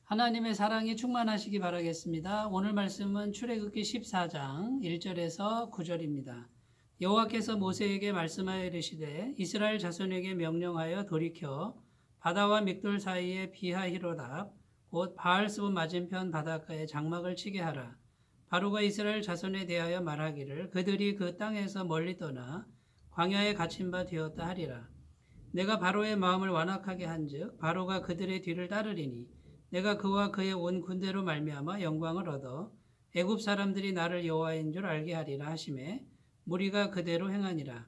하나님의 사랑이 충만하시기 바라겠습니다. 오늘 말씀은 출애굽기 14장 1절에서 9절입니다. 여호와께서 모세에게 말씀하여 이르시되 이스라엘 자손에게 명령하여 돌이켜 바다와 믹돌 사이에 비하히로답 곧 바알스본 맞은편 바닷가에 장막을 치게 하라. 바로가 이스라엘 자손에 대하여 말하기를 그들이 그 땅에서 멀리 떠나 광야에 갇힌 바 되었다 하리라. 내가 바로의 마음을 완악하게 한즉 바로가 그들의 뒤를 따르리니 내가 그와 그의 온 군대로 말미암아 영광을 얻어 애굽 사람들이 나를 여호와인 줄 알게 하리라 하시매 무리가 그대로 행하니라.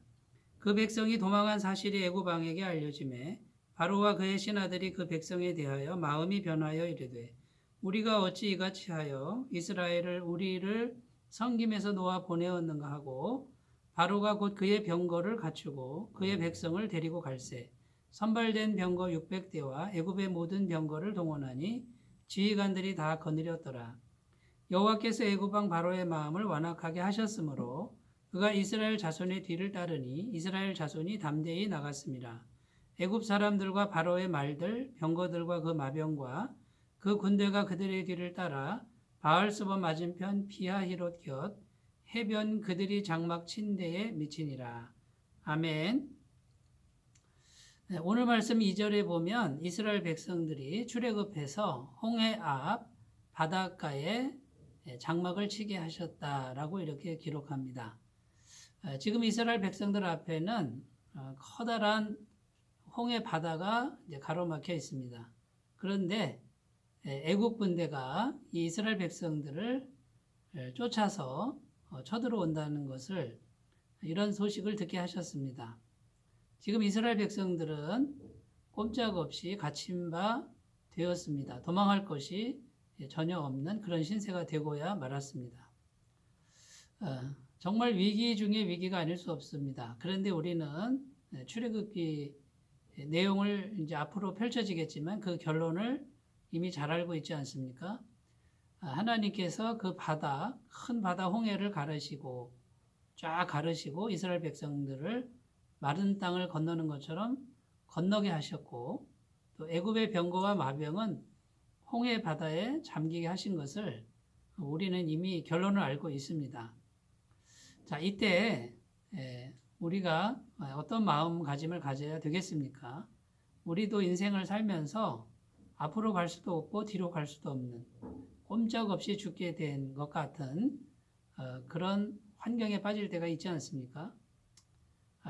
그 백성이 도망한 사실이 애굽 왕에게 알려지매 바로와 그의 신하들이 그 백성에 대하여 마음이 변하여 이르되 우리가 어찌 이같이 하여 이스라엘을 우리를 성김에서 놓아 보내었는가 하고 바로가 곧 그의 병거를 갖추고 그의 백성을 데리고 갈새 선발된 병거 600대와 애굽의 모든 병거를 동원하니 지휘관들이 다 거느렸더라. 여호와께서 애굽 왕 바로의 마음을 완악하게 하셨으므로 그가 이스라엘 자손의 뒤를 따르니 이스라엘 자손이 담대히 나갔습니다. 애굽 사람들과 바로의 말들, 병거들과 그 마병과 그 군대가 그들의 뒤를 따라 바알스본 맞은편 비하히롯 곁 해변 그들이 장막 친 데에 미치니라. 아멘. 오늘 말씀 2절에 보면 이스라엘 백성들이 출애굽해서 홍해 앞 바닷가에 장막을 치게 하셨다라고 이렇게 기록합니다. 지금 이스라엘 백성들 앞에는 커다란 홍해 바다가 가로막혀 있습니다. 그런데 애국 군대가 이 이스라엘 백성들을 쫓아서 쳐들어온다는 것을 이런 소식을 듣게 하셨습니다. 지금 이스라엘 백성들은 꼼짝없이 갇힌 바 되었습니다. 도망할 것이 전혀 없는 그런 신세가 되고야 말았습니다. 정말 위기 중에 위기가 아닐 수 없습니다. 그런데 우리는 출애굽기 내용을 이제 앞으로 펼쳐지겠지만 그 결론을 이미 잘 알고 있지 않습니까? 하나님께서 그 바다, 큰 바다 홍해를 가르시고 쫙 가르시고 이스라엘 백성들을 마른 땅을 건너는 것처럼 건너게 하셨고 또 애굽의 병거와 마병은 홍해 바다에 잠기게 하신 것을 우리는 이미 결론을 알고 있습니다. 자, 이때 우리가 어떤 마음가짐을 가져야 되겠습니까? 우리도 인생을 살면서 앞으로 갈 수도 없고 뒤로 갈 수도 없는 꼼짝없이 죽게 된 것 같은 그런 환경에 빠질 때가 있지 않습니까?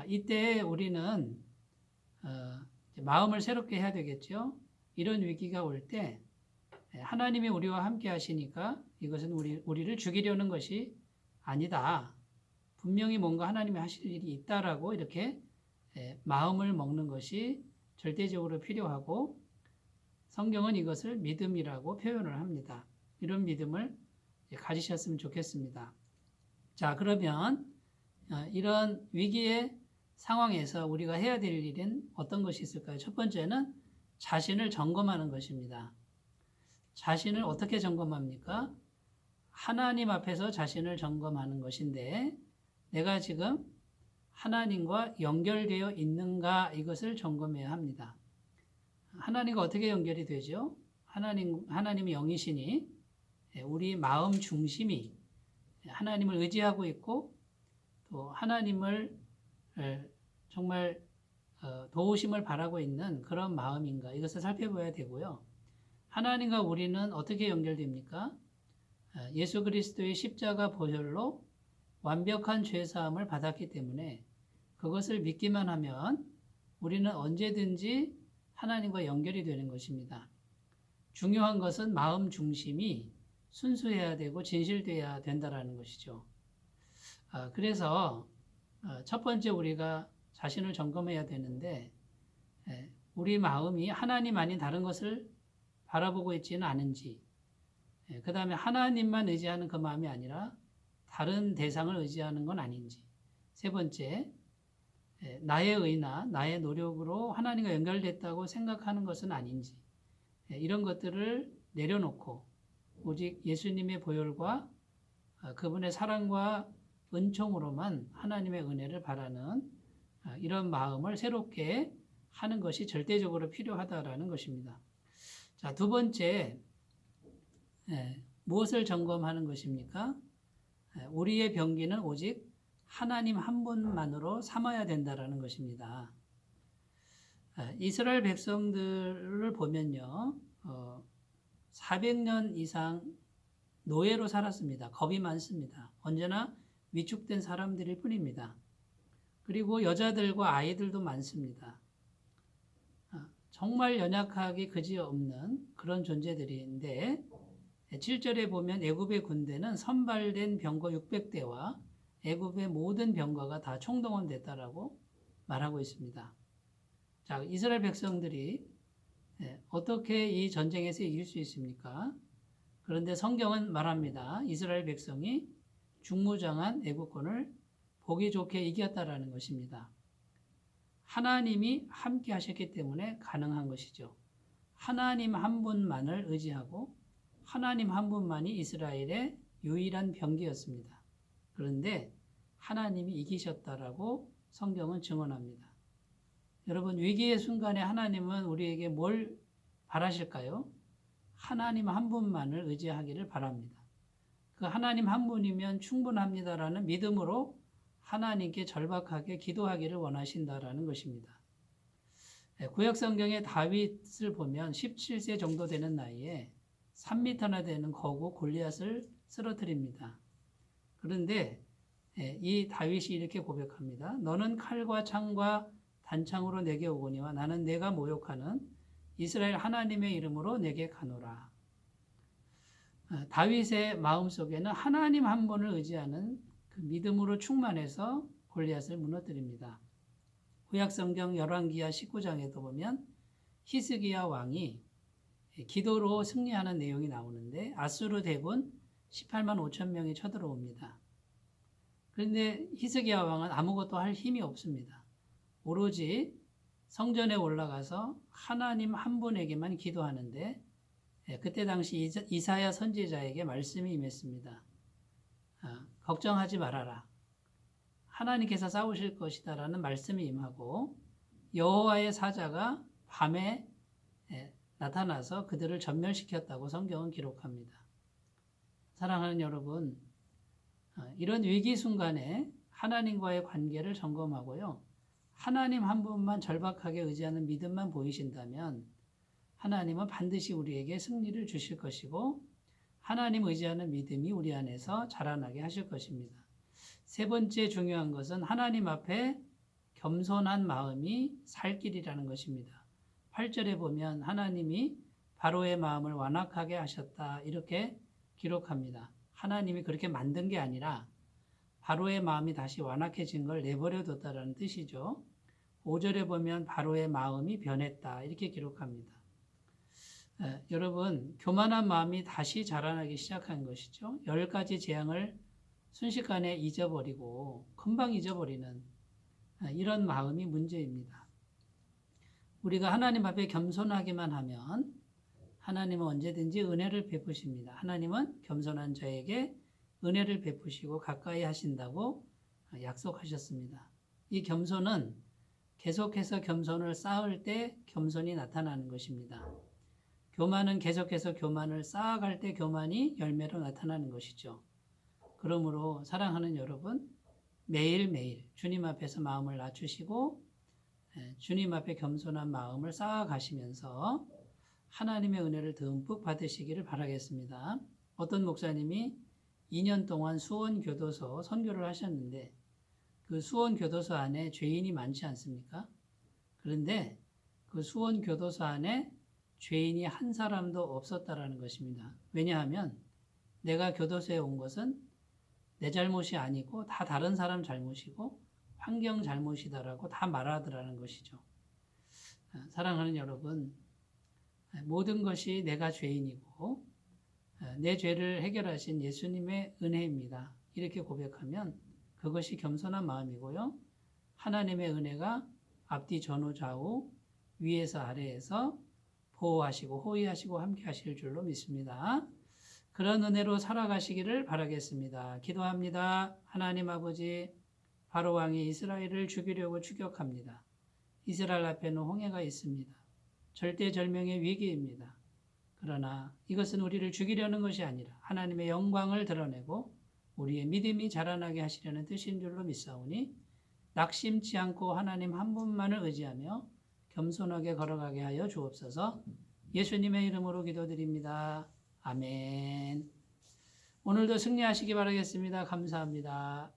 이때 우리는 마음을 새롭게 해야 되겠죠. 이런 위기가 올 때 하나님이 우리와 함께 하시니까 이것은 우리를 죽이려는 것이 아니다. 분명히 뭔가 하나님이 하실 일이 있다라고 이렇게 마음을 먹는 것이 절대적으로 필요하고 성경은 이것을 믿음이라고 표현을 합니다. 이런 믿음을 가지셨으면 좋겠습니다. 자, 그러면 이런 위기의 상황에서 우리가 해야 될 일은 어떤 것이 있을까요? 첫 번째는 자신을 점검하는 것입니다. 자신을 어떻게 점검합니까? 하나님 앞에서 자신을 점검하는 것인데 내가 지금 하나님과 연결되어 있는가 이것을 점검해야 합니다. 하나님과 어떻게 연결이 되죠? 하나님이 영이시니 우리 마음 중심이 하나님을 의지하고 있고 또 하나님을 정말 도우심을 바라고 있는 그런 마음인가 이것을 살펴봐야 되고요. 하나님과 우리는 어떻게 연결됩니까? 예수 그리스도의 십자가 보혈로 완벽한 죄사함을 받았기 때문에 그것을 믿기만 하면 우리는 언제든지 하나님과 연결이 되는 것입니다. 중요한 것은 마음 중심이 순수해야 되고 진실되어야 된다는 것이죠. 그래서 첫 번째 우리가 자신을 점검해야 되는데 우리 마음이 하나님 아닌 다른 것을 바라보고 있지는 않은지 그 다음에 하나님만 의지하는 그 마음이 아니라 다른 대상을 의지하는 건 아닌지 세 번째 나의 의나 나의 노력으로 하나님과 연결됐다고 생각하는 것은 아닌지 이런 것들을 내려놓고 오직 예수님의 보혈과 그분의 사랑과 은총으로만 하나님의 은혜를 바라는 이런 마음을 새롭게 하는 것이 절대적으로 필요하다라는 것입니다. 자, 두 번째, 무엇을 점검하는 것입니까? 우리의 병기는 오직 하나님 한 분만으로 삼아야 된다라는 것입니다. 이스라엘 백성들을 보면요, 400년 이상 노예로 살았습니다. 겁이 많습니다. 언제나 위축된 사람들일 뿐입니다. 그리고 여자들과 아이들도 많습니다. 정말 연약하기 그지없는 그런 존재들인데 7절에 보면 애굽의 군대는 선발된 병거 600대와 애굽의 모든 병거가 다 총동원됐다라고 말하고 있습니다. 자, 이스라엘 백성들이 어떻게 이 전쟁에서 이길 수 있습니까? 그런데 성경은 말합니다. 이스라엘 백성이 중무장한 애국군을 보기 좋게 이겼다라는 것입니다. 하나님이 함께 하셨기 때문에 가능한 것이죠. 하나님 한 분만을 의지하고 하나님 한 분만이 이스라엘의 유일한 병기였습니다. 그런데 하나님이 이기셨다라고 성경은 증언합니다. 여러분, 위기의 순간에 하나님은 우리에게 뭘 바라실까요? 하나님 한 분만을 의지하기를 바랍니다. 그 하나님 한 분이면 충분합니다라는 믿음으로 하나님께 절박하게 기도하기를 원하신다라는 것입니다. 구약 성경의 다윗을 보면 17세 정도 되는 나이에 3m나 되는 거구 골리앗을 쓰러뜨립니다. 그런데 이 다윗이 이렇게 고백합니다. 너는 칼과 창과 단창으로 내게 오거니와 나는 내가 모욕하는 이스라엘 하나님의 이름으로 내게 가노라. 다윗의 마음속에는 하나님 한 분을 의지하는 그 믿음으로 충만해서 골리앗을 무너뜨립니다. 구약 성경 열왕기하 19장에도 보면 히스기야 왕이 기도로 승리하는 내용이 나오는데 아수르 대군 18만 5천 명이 쳐들어옵니다. 그런데 히스기야 왕은 아무것도 할 힘이 없습니다. 오로지 성전에 올라가서 하나님 한 분에게만 기도하는데 그때 당시 이사야 선지자에게 말씀이 임했습니다. 걱정하지 말아라. 하나님께서 싸우실 것이다 라는 말씀이 임하고 여호와의 사자가 밤에 나타나서 그들을 전멸시켰다고 성경은 기록합니다. 사랑하는 여러분, 이런 위기 순간에 하나님과의 관계를 점검하고요. 하나님 한 분만 절박하게 의지하는 믿음만 보이신다면 하나님은 반드시 우리에게 승리를 주실 것이고 하나님 의지하는 믿음이 우리 안에서 자라나게 하실 것입니다. 세 번째 중요한 것은 하나님 앞에 겸손한 마음이 살 길이라는 것입니다. 8절에 보면 하나님이 바로의 마음을 완악하게 하셨다 이렇게 기록합니다. 하나님이 그렇게 만든 게 아니라 바로의 마음이 다시 완악해진 걸 내버려 뒀다라는 뜻이죠. 5절에 보면 바로의 마음이 변했다 이렇게 기록합니다. 여러분, 교만한 마음이 다시 자라나기 시작한 것이죠. 10가지 재앙을 순식간에 잊어버리고 금방 잊어버리는 이런 마음이 문제입니다. 우리가 하나님 앞에 겸손하기만 하면 하나님은 언제든지 은혜를 베푸십니다. 하나님은 겸손한 자에게 은혜를 베푸시고 가까이 하신다고 약속하셨습니다. 이 겸손은 계속해서 겸손을 쌓을 때 겸손이 나타나는 것입니다. 교만은 계속해서 교만을 쌓아갈 때 교만이 열매로 나타나는 것이죠. 그러므로 사랑하는 여러분, 매일매일 주님 앞에서 마음을 낮추시고 주님 앞에 겸손한 마음을 쌓아가시면서 하나님의 은혜를 듬뿍 받으시기를 바라겠습니다. 어떤 목사님이 2년 동안 수원교도소 선교를 하셨는데 그 수원교도소 안에 죄인이 많지 않습니까? 그런데 그 수원교도소 안에 죄인이 한 사람도 없었다라는 것입니다. 왜냐하면 내가 교도소에 온 것은 내 잘못이 아니고 다 다른 사람 잘못이고 환경 잘못이다라고 다 말하더라는 것이죠. 사랑하는 여러분, 모든 것이 내가 죄인이고 내 죄를 해결하신 예수님의 은혜입니다. 이렇게 고백하면 그것이 겸손한 마음이고요. 하나님의 은혜가 앞뒤 전후 좌우 위에서 아래에서 보호하시고 호위하시고 함께 하실 줄로 믿습니다. 그런 은혜로 살아가시기를 바라겠습니다. 기도합니다. 하나님 아버지, 바로 왕이 이스라엘을 죽이려고 추격합니다. 이스라엘 앞에는 홍해가 있습니다. 절대절명의 위기입니다. 그러나 이것은 우리를 죽이려는 것이 아니라 하나님의 영광을 드러내고 우리의 믿음이 자라나게 하시려는 뜻인 줄로 믿사오니 낙심치 않고 하나님 한 분만을 의지하며 겸손하게 걸어가게 하여 주옵소서. 예수님의 이름으로 기도드립니다. 아멘. 오늘도 승리하시기 바라겠습니다. 감사합니다.